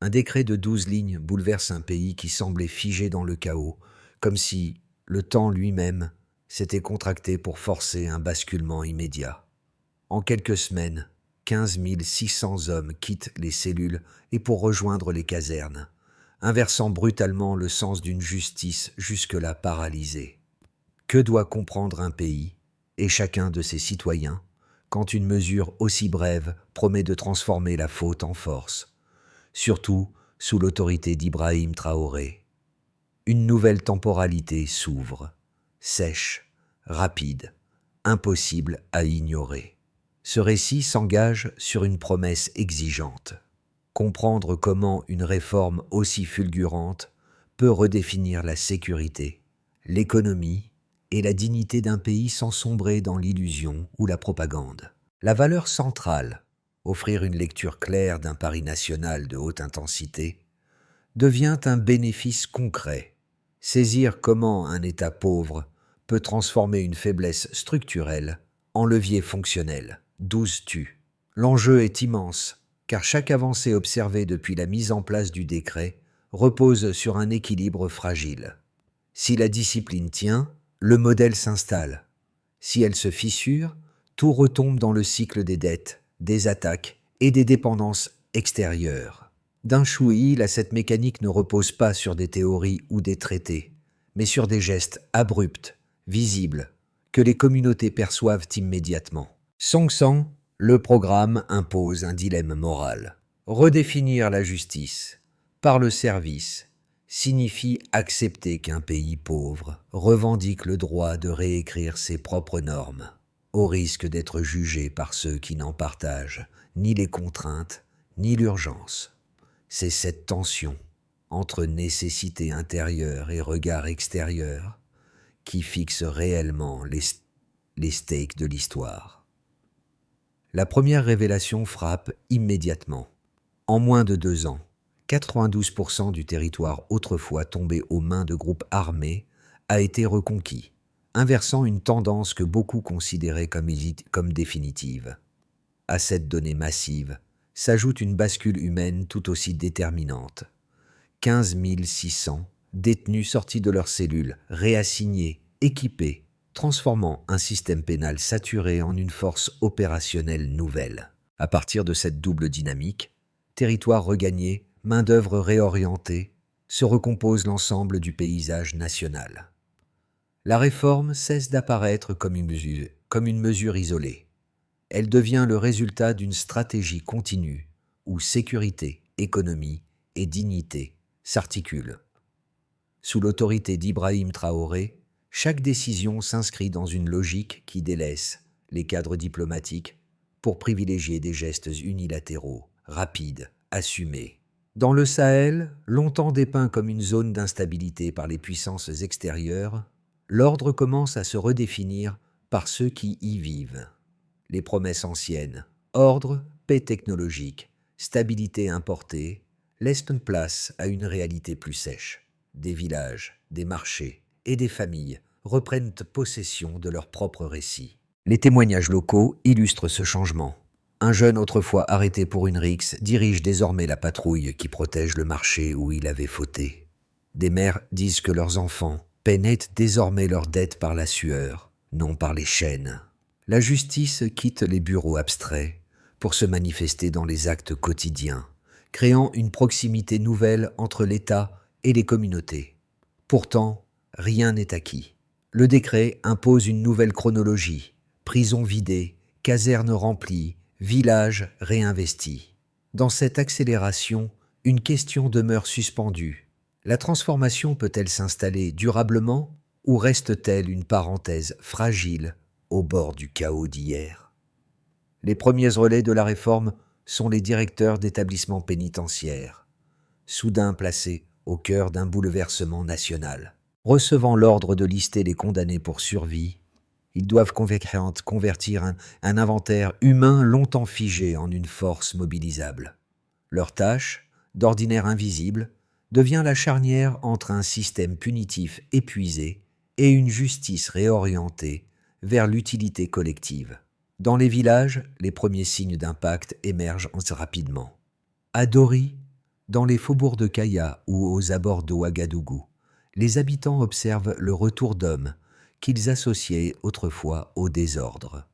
Un décret de 12 lignes bouleverse un pays qui semblait figé dans le chaos, comme si le temps lui-même s'était contracté pour forcer un basculement immédiat. En quelques semaines, 15 600 hommes quittent les cellules et pour rejoindre les casernes, inversant brutalement le sens d'une justice jusque-là paralysée. Que doit comprendre un pays, et chacun de ses citoyens, quand une mesure aussi brève promet de transformer la faute en force, surtout sous l'autorité d'Ibrahim Traoré? Une nouvelle temporalité s'ouvre, sèche, rapide, impossible à ignorer. Ce récit s'engage sur une promesse exigeante. Comprendre comment une réforme aussi fulgurante peut redéfinir la sécurité, l'économie et la dignité d'un pays sans sombrer dans l'illusion ou la propagande. La valeur centrale, offrir une lecture claire d'un pari national de haute intensité, devient un bénéfice concret. Saisir comment un État pauvre peut transformer une faiblesse structurelle en levier fonctionnel. 12 tues. L'enjeu est immense, car chaque avancée observée depuis la mise en place du décret repose sur un équilibre fragile. Si la discipline tient, le modèle s'installe. Si elle se fissure, tout retombe dans le cycle des dettes, des attaques et des dépendances extérieures. D'un Chouï, cette mécanique ne repose pas sur des théories ou des traités, mais sur des gestes abrupts, visibles, que les communautés perçoivent immédiatement. Song Sang, le programme impose un dilemme moral. Redéfinir la justice par le service signifie accepter qu'un pays pauvre revendique le droit de réécrire ses propres normes, au risque d'être jugé par ceux qui n'en partagent ni les contraintes ni l'urgence. C'est cette tension entre nécessité intérieure et regard extérieur qui fixe réellement les stakes de l'histoire. La première révélation frappe immédiatement. En moins de 2 ans, 92% du territoire autrefois tombé aux mains de groupes armés a été reconquis, inversant une tendance que beaucoup considéraient comme définitive. À cette donnée massive s'ajoute une bascule humaine tout aussi déterminante. 15 600 détenus sortis de leurs cellules, réassignés, équipés, transformant un système pénal saturé en une force opérationnelle nouvelle. À partir de cette double dynamique, territoire regagné, main-d'œuvre réorientée, se recompose l'ensemble du paysage national. La réforme cesse d'apparaître comme une mesure isolée. Elle devient le résultat d'une stratégie continue où sécurité, économie et dignité s'articulent. Sous l'autorité d'Ibrahim Traoré, chaque décision s'inscrit dans une logique qui délaisse les cadres diplomatiques pour privilégier des gestes unilatéraux, rapides, assumés. Dans le Sahel, longtemps dépeint comme une zone d'instabilité par les puissances extérieures, l'ordre commence à se redéfinir par ceux qui y vivent. Les promesses anciennes, ordre, paix technologique, stabilité importée, laissent place à une réalité plus sèche. Des villages, des marchés et des familles reprennent possession de leur propre récit. Les témoignages locaux illustrent ce changement. Un jeune autrefois arrêté pour une rixe dirige désormais la patrouille qui protège le marché où il avait fauté. Des mères disent que leurs enfants paient désormais leurs dettes par la sueur, non par les chaînes. La justice quitte les bureaux abstraits pour se manifester dans les actes quotidiens, créant une proximité nouvelle entre l'État et les communautés. Pourtant, rien n'est acquis. Le décret impose une nouvelle chronologie, prisons vidées, casernes remplies, villages réinvestis. Dans cette accélération, une question demeure suspendue. La transformation peut-elle s'installer durablement ou reste-t-elle une parenthèse fragile au bord du chaos d'hier? Les premiers relais de la réforme sont les directeurs d'établissements pénitentiaires, soudain placés au cœur d'un bouleversement national. Recevant l'ordre de lister les condamnés pour survie, ils doivent convertir un inventaire humain longtemps figé en une force mobilisable. Leur tâche, d'ordinaire invisible, devient la charnière entre un système punitif épuisé et une justice réorientée vers l'utilité collective. Dans les villages, les premiers signes d'impact émergent rapidement. À Dori, Dans les faubourgs de Kaya ou aux abords de Ouagadougou, les habitants observent le retour d'hommes qu'ils associaient autrefois au désordre.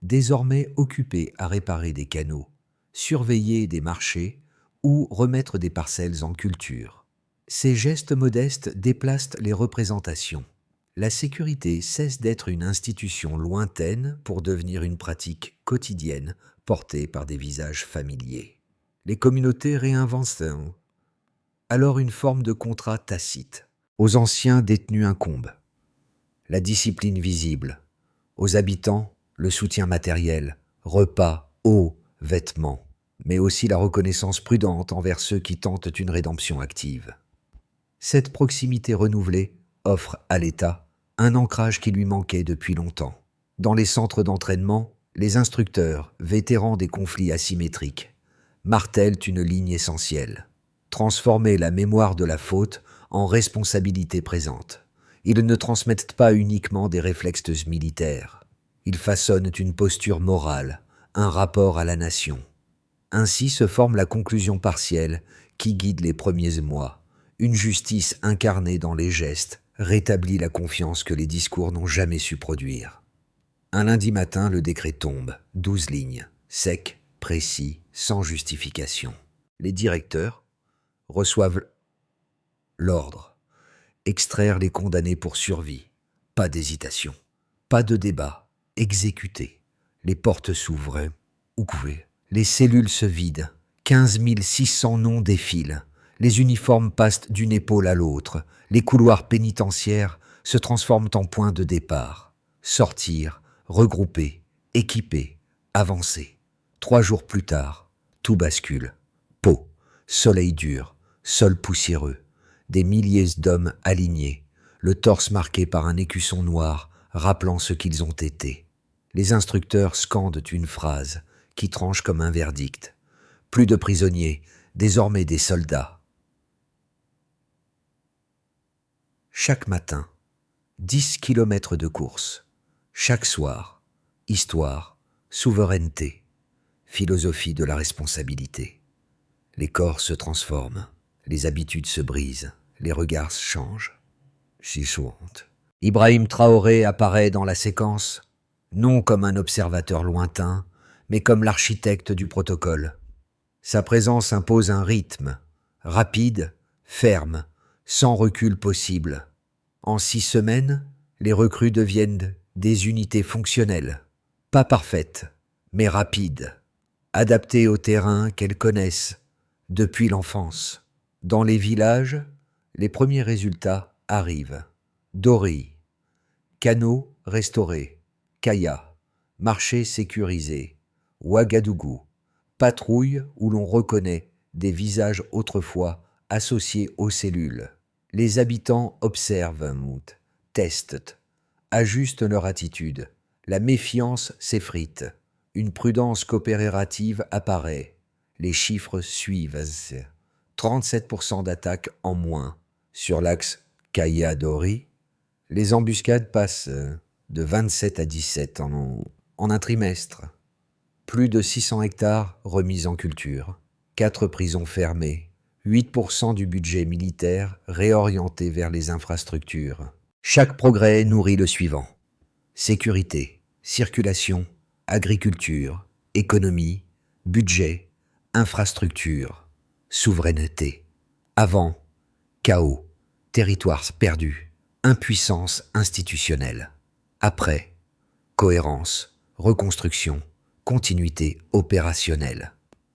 Désormais occupés à réparer des canaux, surveiller des marchés ou remettre des parcelles en culture. Ces gestes modestes déplacent les représentations. La sécurité cesse d'être une institution lointaine pour devenir une pratique quotidienne portée par des visages familiers. Les communautés réinventent alors une forme de contrat tacite. Aux anciens détenus incombe la discipline visible, aux habitants le soutien matériel, repas, eau, vêtements, mais aussi la reconnaissance prudente envers ceux qui tentent une rédemption active. Cette proximité renouvelée offre à l'État un ancrage qui lui manquait depuis longtemps. Dans les centres d'entraînement, les instructeurs, vétérans des conflits asymétriques, martèlent une ligne essentielle: transformer la mémoire de la faute en responsabilité présente. Ils ne transmettent pas uniquement des réflexes militaires. Ils façonnent une posture morale, un rapport à la nation. Ainsi se forme la conclusion partielle qui guide les premiers mois. Une justice incarnée dans les gestes rétablit la confiance que les discours n'ont jamais su produire. Un lundi matin, le décret tombe, 12 lignes, sec, précis, sans justification. Les directeurs reçoivent l'ordre: extraire les condamnés pour survie. Pas d'hésitation, pas de débat, exécuter. Les portes s'ouvrent, les cellules se vident, 15 600 noms défilent, les uniformes passent d'une épaule à l'autre, les couloirs pénitentiaires se transforment en points de départ. Sortir, regrouper, équiper, avancer. 3 jours plus tard, tout bascule. Pau, soleil dur, sol poussiéreux, des milliers d'hommes alignés, le torse marqué par un écusson noir rappelant ce qu'ils ont été. Les instructeurs scandent une phrase qui tranche comme un verdict. Plus de prisonniers, désormais des soldats. Chaque matin, 10 kilomètres de course. Chaque soir, histoire, souveraineté, philosophie de la responsabilité. Les corps se transforment, les habitudes se brisent, les regards changent. Chichouante. Ibrahim Traoré apparaît dans la séquence, non comme un observateur lointain, mais comme l'architecte du protocole. Sa présence impose un rythme, rapide, ferme, sans recul possible. En 6 semaines, les recrues deviennent des unités fonctionnelles, pas parfaites, mais rapides, adaptées au terrain qu'elles connaissent depuis l'enfance. Dans les villages, les premiers résultats arrivent. Dori, canaux restaurés, Kaya, marché sécurisé, Ouagadougou, patrouille où l'on reconnaît des visages autrefois associés aux cellules. Les habitants observent, testent, ajustent leur attitude. La méfiance s'effrite. Une prudence coopérative apparaît. Les chiffres suivent. 37% d'attaques en moins. Sur l'axe Kaya-Dori, les embuscades passent de 27 à 17 en un trimestre. Plus de 600 hectares remis en culture. 4 prisons fermées. 8% du budget militaire réorienté vers les infrastructures. Chaque progrès nourrit le suivant. Sécurité, circulation, agriculture, économie, budget, infrastructure, souveraineté. Avant, chaos, territoires perdus, impuissance institutionnelle. Après, cohérence, reconstruction, continuité opérationnelle.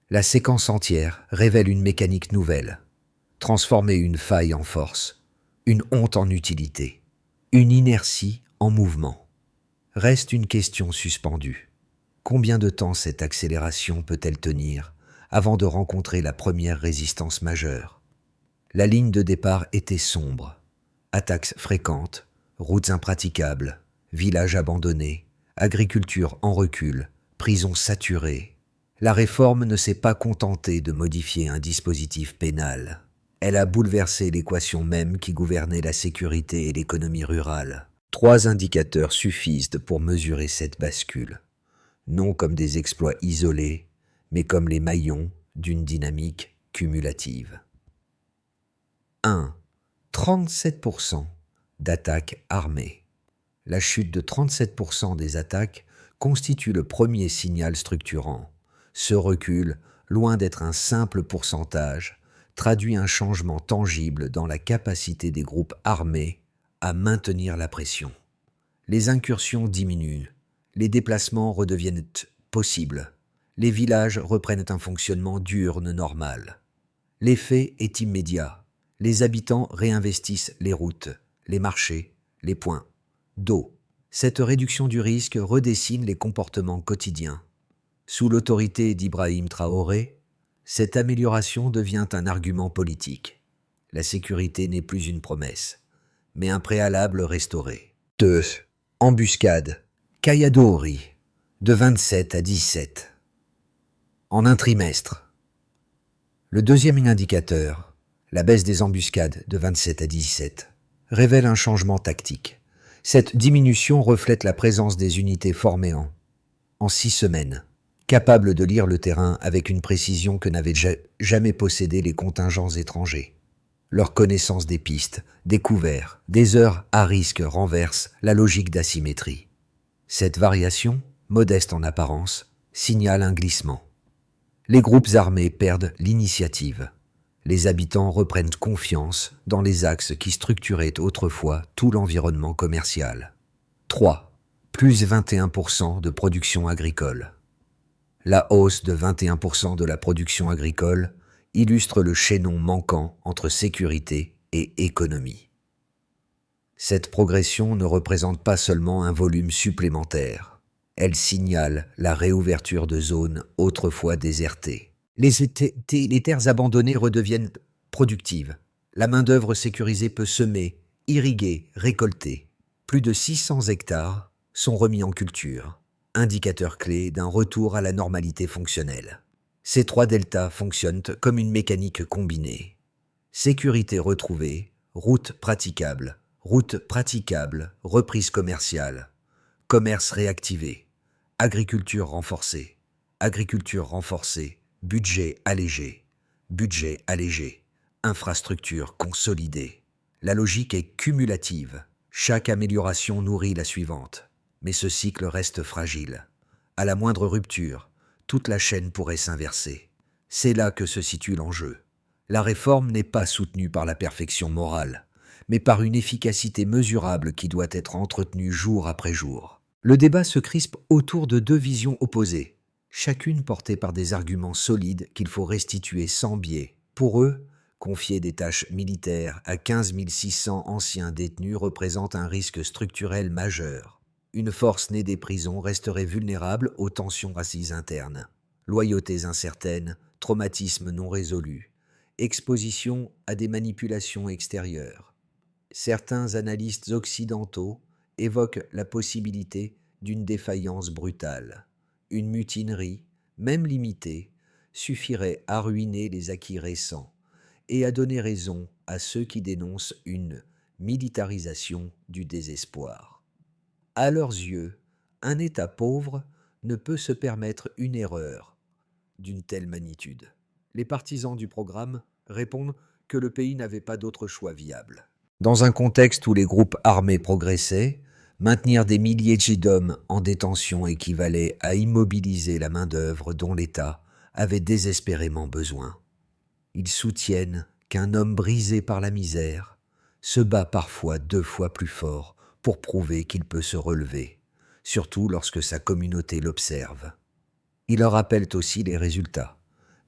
La séquence entière révèle une mécanique nouvelle. Transformer une faille en force, une honte en utilité, une inertie en mouvement. Reste une question suspendue. Combien de temps cette accélération peut-elle tenir avant de rencontrer la première résistance majeure? La ligne de départ était sombre. Attaques fréquentes, routes impraticables, villages abandonnés, agriculture en recul, prisons saturées. La réforme ne s'est pas contentée de modifier un dispositif pénal. Elle a bouleversé l'équation même qui gouvernait la sécurité et l'économie rurale. 3 indicateurs suffisent pour mesurer cette bascule. Non comme des exploits isolés, mais comme les maillons d'une dynamique cumulative. 1. 37% d'attaques armées. La chute de 37% des attaques constitue le premier signal structurant. Ce recul, loin d'être un simple pourcentage, traduit un changement tangible dans la capacité des groupes armés à maintenir la pression. Les incursions diminuent, les déplacements redeviennent possibles, les villages reprennent un fonctionnement diurne normal. L'effet est immédiat. Les habitants réinvestissent les routes, les marchés, les points d'eau. Cette réduction du risque redessine les comportements quotidiens. Sous l'autorité d'Ibrahim Traoré, cette amélioration devient un argument politique. La sécurité n'est plus une promesse, mais un préalable restauré. 2. Embuscade. Kayadori, de 27 à 17. En un trimestre. Le deuxième indicateur, la baisse des embuscades de 27 à 17, révèle un changement tactique. Cette diminution reflète la présence des unités formées en 6 semaines, capables de lire le terrain avec une précision que n'avaient jamais possédé les contingents étrangers. Leur connaissance des pistes, des couverts, des heures à risque renverse la logique d'asymétrie. Cette variation, modeste en apparence, signale un glissement. Les groupes armés perdent l'initiative. Les habitants reprennent confiance dans les axes qui structuraient autrefois tout l'environnement commercial. 3. Plus 21% de production agricole. La hausse de 21% de la production agricole illustre le chaînon manquant entre sécurité et économie. Cette progression ne représente pas seulement un volume supplémentaire, elle signale la réouverture de zones autrefois désertées. Les terres abandonnées redeviennent productives. La main-d'œuvre sécurisée peut semer, irriguer, récolter. Plus de 600 hectares sont remis en culture, indicateur clé d'un retour à la normalité fonctionnelle. Ces 3 deltas fonctionnent comme une mécanique combinée. Sécurité retrouvée, route praticable, reprise commerciale, commerce réactivé, agriculture renforcée, budget allégé, infrastructure consolidée. La logique est cumulative. Chaque amélioration nourrit la suivante. Mais ce cycle reste fragile. À la moindre rupture, toute la chaîne pourrait s'inverser. C'est là que se situe l'enjeu. La réforme n'est pas soutenue par la perfection morale, mais par une efficacité mesurable qui doit être entretenue jour après jour. Le débat se crispe autour de 2 visions opposées, chacune portée par des arguments solides qu'il faut restituer sans biais. Pour eux, confier des tâches militaires à 15 600 anciens détenus représente un risque structurel majeur. Une force née des prisons resterait vulnérable aux tensions raciales internes. Loyautés incertaines, traumatismes non résolus, exposition à des manipulations extérieures. Certains analystes occidentaux évoquent la possibilité d'une défaillance brutale. Une mutinerie, même limitée, suffirait à ruiner les acquis récents et à donner raison à ceux qui dénoncent une militarisation du désespoir. À leurs yeux, un État pauvre ne peut se permettre une erreur d'une telle magnitude. Les partisans du programme répondent que le pays n'avait pas d'autre choix viable. Dans un contexte où les groupes armés progressaient, maintenir des milliers d'hommes en détention équivalait à immobiliser la main-d'œuvre dont l'État avait désespérément besoin. Ils soutiennent qu'un homme brisé par la misère se bat parfois 2 fois plus fort pour prouver qu'il peut se relever, surtout lorsque sa communauté l'observe. Ils leur rappellent aussi les résultats.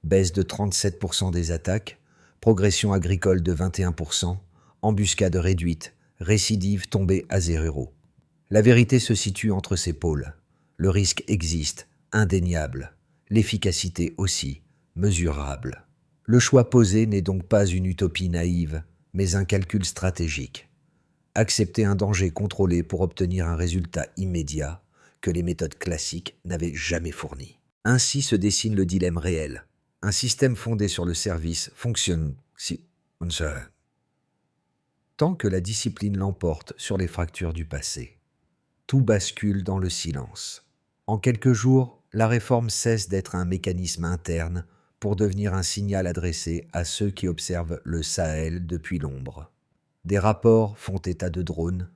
Baisse de 37% des attaques, progression agricole de 21%, embuscade réduite, récidive tombée à 0. La vérité se situe entre ces pôles. Le risque existe, indéniable. L'efficacité aussi, mesurable. Le choix posé n'est donc pas une utopie naïve, mais un calcul stratégique. Accepter un danger contrôlé pour obtenir un résultat immédiat que les méthodes classiques n'avaient jamais fourni. Ainsi se dessine le dilemme réel. Un système fondé sur le service fonctionne tant que la discipline l'emporte sur les fractures du passé. Tout bascule dans le silence. En quelques jours, la réforme cesse d'être un mécanisme interne pour devenir un signal adressé à ceux qui observent le Sahel depuis l'ombre. Des rapports font état de drones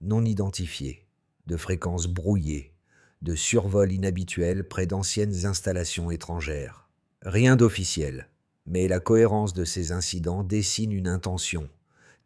non identifiés, de fréquences brouillées, de survols inhabituels près d'anciennes installations étrangères. Rien d'officiel, mais la cohérence de ces incidents dessine une intention: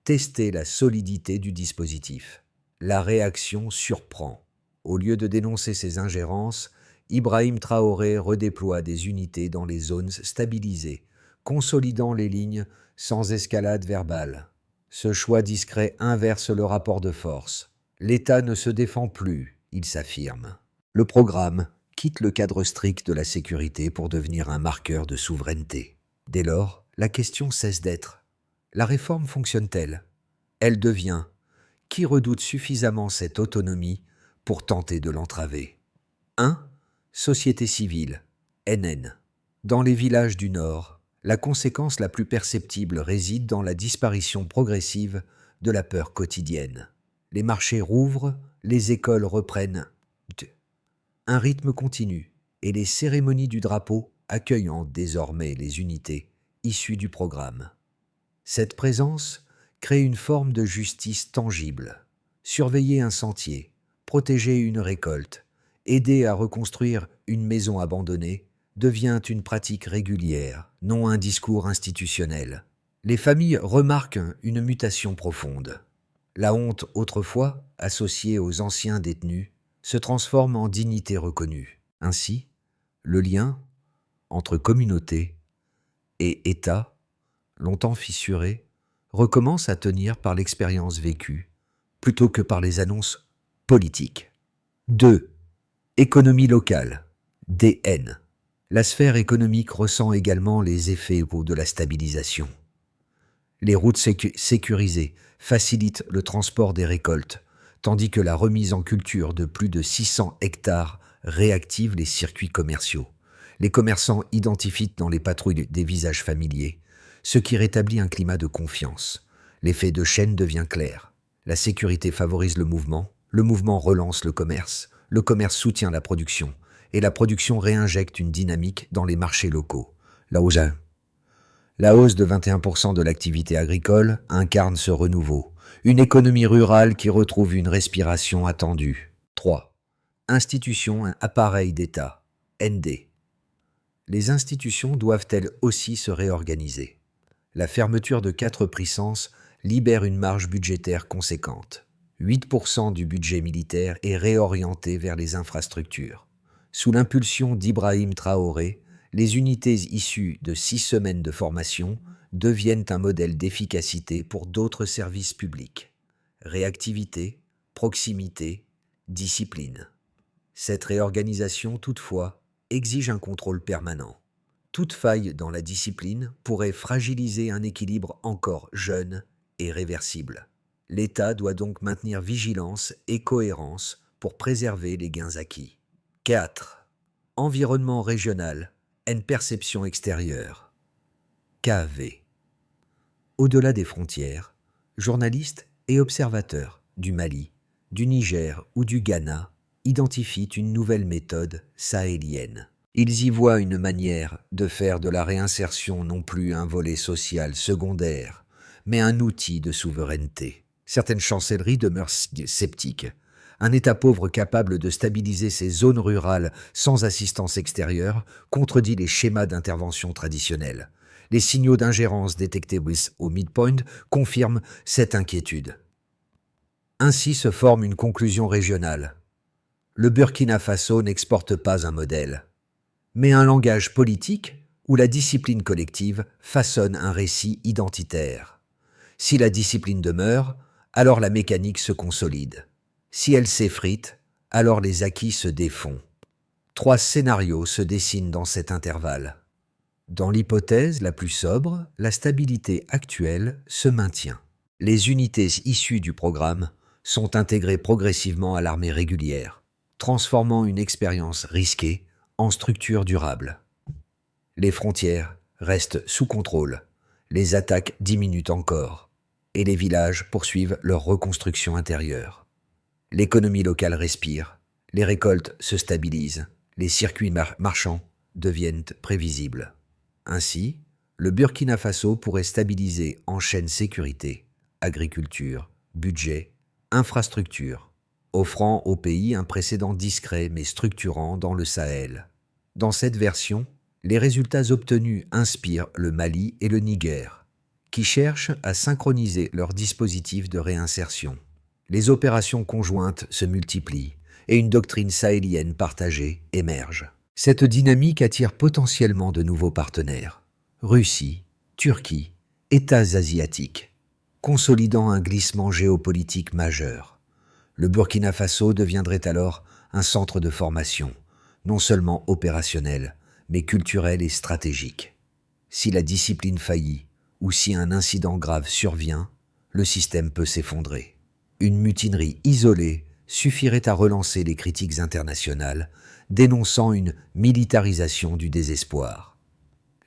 tester la solidité du dispositif. La réaction surprend. Au lieu de dénoncer ces ingérences, Ibrahim Traoré redéploie des unités dans les zones stabilisées, consolidant les lignes sans escalade verbale. Ce choix discret inverse le rapport de force. L'État ne se défend plus, il s'affirme. Le programme quitte le cadre strict de la sécurité pour devenir un marqueur de souveraineté. Dès lors, la question cesse d'être: la réforme fonctionne-t-elle? Elle devient: qui redoute suffisamment cette autonomie pour tenter de l'entraver? 1. Société civile, NN. Dans les villages du Nord, la conséquence la plus perceptible réside dans la disparition progressive de la peur quotidienne. Les marchés rouvrent, les écoles reprennent un rythme continu, et les cérémonies du drapeau accueillant désormais les unités issues du programme. Cette présence crée une forme de justice tangible. Surveiller un sentier, protéger une récolte, aider à reconstruire une maison abandonnée devient une pratique régulière, non un discours institutionnel. Les familles remarquent une mutation profonde. La honte, autrefois associée aux anciens détenus, se transforme en dignité reconnue. Ainsi, le lien entre communauté et État, longtemps fissuré, recommence à tenir par l'expérience vécue, plutôt que par les annonces politiques. 2. Économie locale, DN. La sphère économique ressent également les effets de la stabilisation. Les routes sécurisées facilitent le transport des récoltes, tandis que la remise en culture de plus de 600 hectares réactive les circuits commerciaux. Les commerçants identifient dans les patrouilles des visages familiers, ce qui rétablit un climat de confiance. L'effet de chaîne devient clair. La sécurité favorise le mouvement relance le commerce soutient la production, et la production réinjecte une dynamique dans les marchés locaux. La hausse de 21% de l'activité agricole incarne ce renouveau, une économie rurale qui retrouve une respiration attendue. 3. Institutions, appareils d'État, ND. Les institutions doivent elles aussi se réorganiser. La fermeture de 4 puissances libère une marge budgétaire conséquente. 8% du budget militaire est réorienté vers les infrastructures. Sous l'impulsion d'Ibrahim Traoré, les unités issues de 6 semaines de formation deviennent un modèle d'efficacité pour d'autres services publics. Réactivité, proximité, discipline. Cette réorganisation, toutefois, exige un contrôle permanent. Toute faille dans la discipline pourrait fragiliser un équilibre encore jeune et réversible. L'État doit donc maintenir vigilance et cohérence pour préserver les gains acquis. 4. Environnement régional, une perception extérieure. KV. Au-delà des frontières, journalistes et observateurs du Mali, du Niger ou du Ghana identifient une nouvelle méthode sahélienne. Ils y voient une manière de faire de la réinsertion non plus un volet social secondaire, mais un outil de souveraineté. Certaines chancelleries demeurent sceptiques. Un État pauvre capable de stabiliser ses zones rurales sans assistance extérieure contredit les schémas d'intervention traditionnels. Les signaux d'ingérence détectés au midpoint confirment cette inquiétude. Ainsi se forme une conclusion régionale. Le Burkina Faso n'exporte pas un modèle, mais un langage politique où la discipline collective façonne un récit identitaire. Si la discipline demeure, alors la mécanique se consolide. Si elle s'effrite, alors les acquis se défont. 3 scénarios se dessinent dans cet intervalle. Dans l'hypothèse la plus sobre, la stabilité actuelle se maintient. Les unités issues du programme sont intégrées progressivement à l'armée régulière, transformant une expérience risquée en structure durable. Les frontières restent sous contrôle, les attaques diminuent encore, et les villages poursuivent leur reconstruction intérieure. L'économie locale respire, les récoltes se stabilisent, les circuits marchands deviennent prévisibles. Ainsi, le Burkina Faso pourrait stabiliser en chaîne sécurité, agriculture, budget, infrastructure, offrant au pays un précédent discret mais structurant dans le Sahel. Dans cette version, les résultats obtenus inspirent le Mali et le Niger, qui cherchent à synchroniser leurs dispositifs de réinsertion. Les opérations conjointes se multiplient et une doctrine sahélienne partagée émerge. Cette dynamique attire potentiellement de nouveaux partenaires. Russie, Turquie, États asiatiques, consolidant un glissement géopolitique majeur. Le Burkina Faso deviendrait alors un centre de formation, non seulement opérationnel, mais culturel et stratégique. Si la discipline faillit, ou si un incident grave survient, le système peut s'effondrer. Une mutinerie isolée suffirait à relancer les critiques internationales, dénonçant une militarisation du désespoir.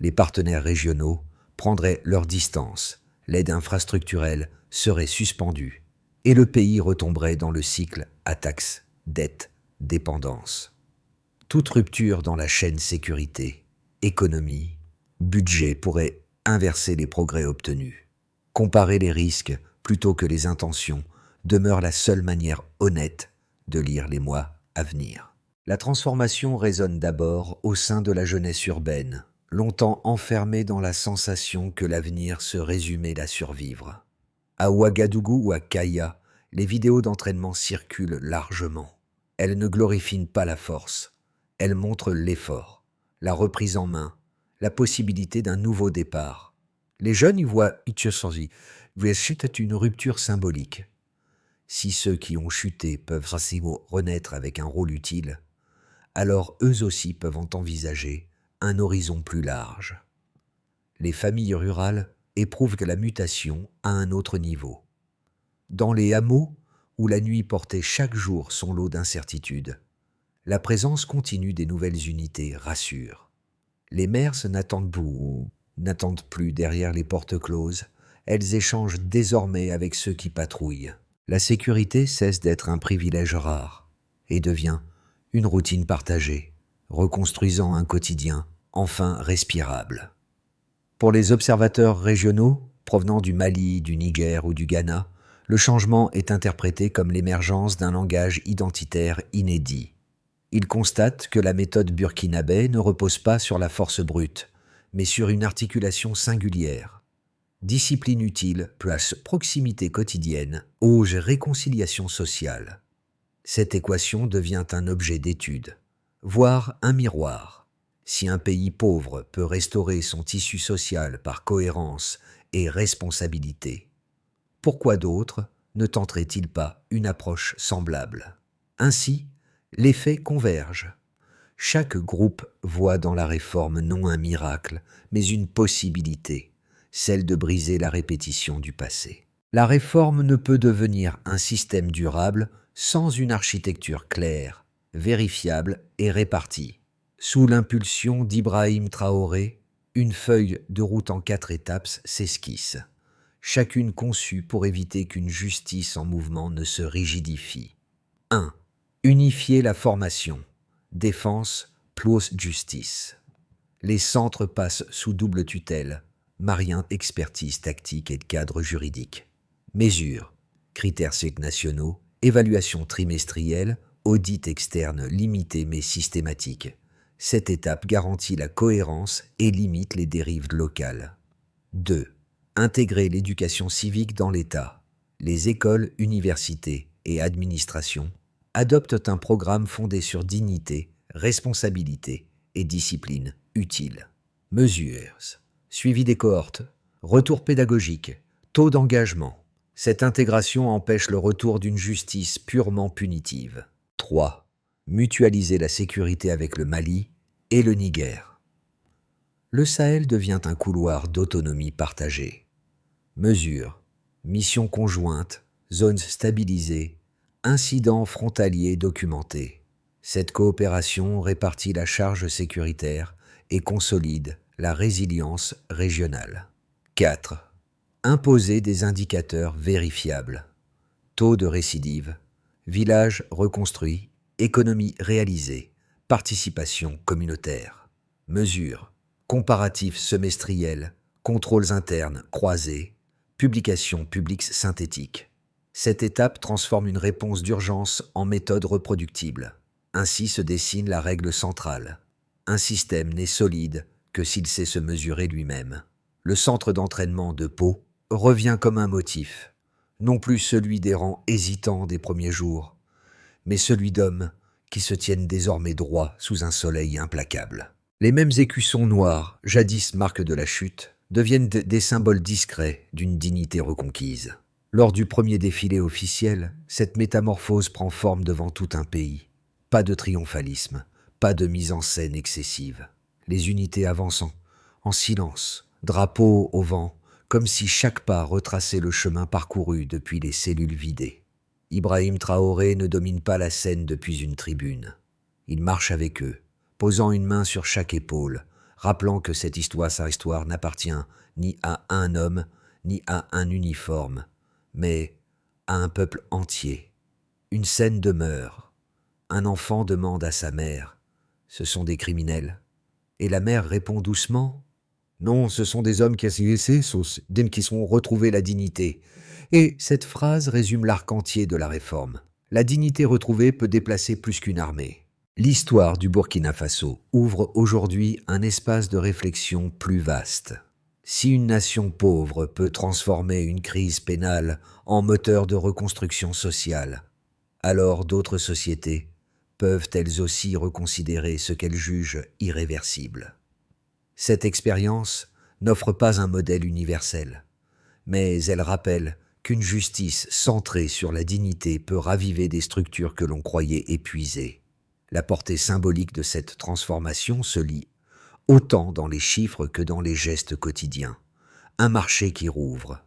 Les partenaires régionaux prendraient leur distance, l'aide infrastructurelle serait suspendue, et le pays retomberait dans le cycle attaques, dette, dépendance. Toute rupture dans la chaîne sécurité, économie, budget pourrait inverser les progrès obtenus. Comparer les risques plutôt que les intentions demeure la seule manière honnête de lire les mois à venir. La transformation résonne d'abord au sein de la jeunesse urbaine, longtemps enfermée dans la sensation que l'avenir se résumait à survivre. À Ouagadougou ou à Kaya, les vidéos d'entraînement circulent largement. Elles ne glorifient pas la force, elles montrent l'effort, la reprise en main, la possibilité d'un nouveau départ. Les jeunes y voient une rupture symbolique. Si ceux qui ont chuté peuvent facilement renaître avec un rôle utile, alors eux aussi peuvent envisager un horizon plus large. Les familles rurales éprouvent que la mutation à un autre niveau. Dans les hameaux, où la nuit portait chaque jour son lot d'incertitudes, la présence continue des nouvelles unités rassure. Les mères n'attendent plus derrière les portes closes, elles échangent désormais avec ceux qui patrouillent. La sécurité cesse d'être un privilège rare et devient une routine partagée, reconstruisant un quotidien enfin respirable. Pour les observateurs régionaux, provenant du Mali, du Niger ou du Ghana, le changement est interprété comme l'émergence d'un langage identitaire inédit. Ils constatent que la méthode burkinabé ne repose pas sur la force brute, mais sur une articulation singulière. Discipline utile place proximité quotidienne aux réconciliations sociales. Cette équation devient un objet d'étude, voire un miroir. Si un pays pauvre peut restaurer son tissu social par cohérence et responsabilité, pourquoi d'autres ne tenteraient-ils pas une approche semblable? Ainsi, les faits convergent. Chaque groupe voit dans la réforme non un miracle, mais une possibilité, celle de briser la répétition du passé. La réforme ne peut devenir un système durable sans une architecture claire, vérifiable et répartie. Sous l'impulsion d'Ibrahim Traoré, une feuille de route en 4 étapes s'esquisse, chacune conçue pour éviter qu'une justice en mouvement ne se rigidifie. 1. Unifier la formation. Défense plus justice. Les centres passent sous double tutelle, mariant expertise tactique et cadre juridique. Mesures, critères nationaux, évaluation trimestrielle, audit externe limité mais systématique. Cette étape garantit la cohérence et limite les dérives locales. 2. Intégrer l'éducation civique dans l'État. Les écoles, universités et administrations adoptent un programme fondé sur dignité, responsabilité et discipline utile. Mesures, suivi des cohortes, retour pédagogique, taux d'engagement. Cette intégration empêche le retour d'une justice purement punitive. 3. Mutualiser la sécurité avec le Mali et le Niger. Le Sahel devient un couloir d'autonomie partagée. Mesures, missions conjointes, zones stabilisées, incidents frontaliers documentés. Cette coopération répartit la charge sécuritaire et consolide la résilience régionale. 4. Imposer des indicateurs vérifiables. Taux de récidive, village reconstruit, économie réalisée, participation communautaire. Mesures, comparatifs semestriels, contrôles internes croisés, publications publiques synthétiques. Cette étape transforme une réponse d'urgence en méthode reproductible. Ainsi se dessine la règle centrale. Un système n'est solide que s'il sait se mesurer lui-même. Le centre d'entraînement de Pau revient comme un motif, non plus celui des rangs hésitants des premiers jours, mais celui d'hommes qui se tiennent désormais droits sous un soleil implacable. Les mêmes écussons noirs, jadis marque de la chute, deviennent des symboles discrets d'une dignité reconquise. Lors du premier défilé officiel, cette métamorphose prend forme devant tout un pays. Pas de triomphalisme, pas de mise en scène excessive. Les unités avançant, en silence, drapeau au vent, comme si chaque pas retraçait le chemin parcouru depuis les cellules vidées. Ibrahim Traoré ne domine pas la scène depuis une tribune. Il marche avec eux, posant une main sur chaque épaule, rappelant que sa histoire n'appartient ni à un homme, ni à un uniforme, mais à un peuple entier. Une scène demeure. Un enfant demande à sa mère « Ce sont des criminels ?» Et la mère répond doucement « Non, ce sont des hommes qui sont retrouvés la dignité. » Et cette phrase résume l'arc entier de la réforme. La dignité retrouvée peut déplacer plus qu'une armée. L'histoire du Burkina Faso ouvre aujourd'hui un espace de réflexion plus vaste. Si une nation pauvre peut transformer une crise pénale en moteur de reconstruction sociale, alors d'autres sociétés peuvent elles aussi reconsidérer ce qu'elles jugent irréversible. Cette expérience n'offre pas un modèle universel, mais elle rappelle qu'une justice centrée sur la dignité peut raviver des structures que l'on croyait épuisées. La portée symbolique de cette transformation se lit autant dans les chiffres que dans les gestes quotidiens. Un marché qui rouvre,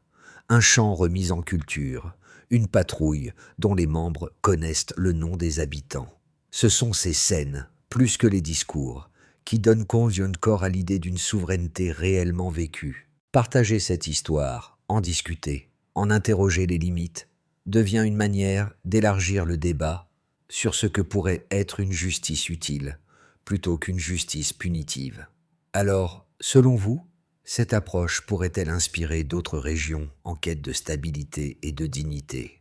un champ remis en culture, une patrouille dont les membres connaissent le nom des habitants. Ce sont ces scènes, plus que les discours, qui donnent corps à l'idée d'une souveraineté réellement vécue. Partager cette histoire, en discuter, en interroger les limites, devient une manière d'élargir le débat sur ce que pourrait être une justice utile, plutôt qu'une justice punitive. Alors, selon vous, cette approche pourrait-elle inspirer d'autres régions en quête de stabilité et de dignité ?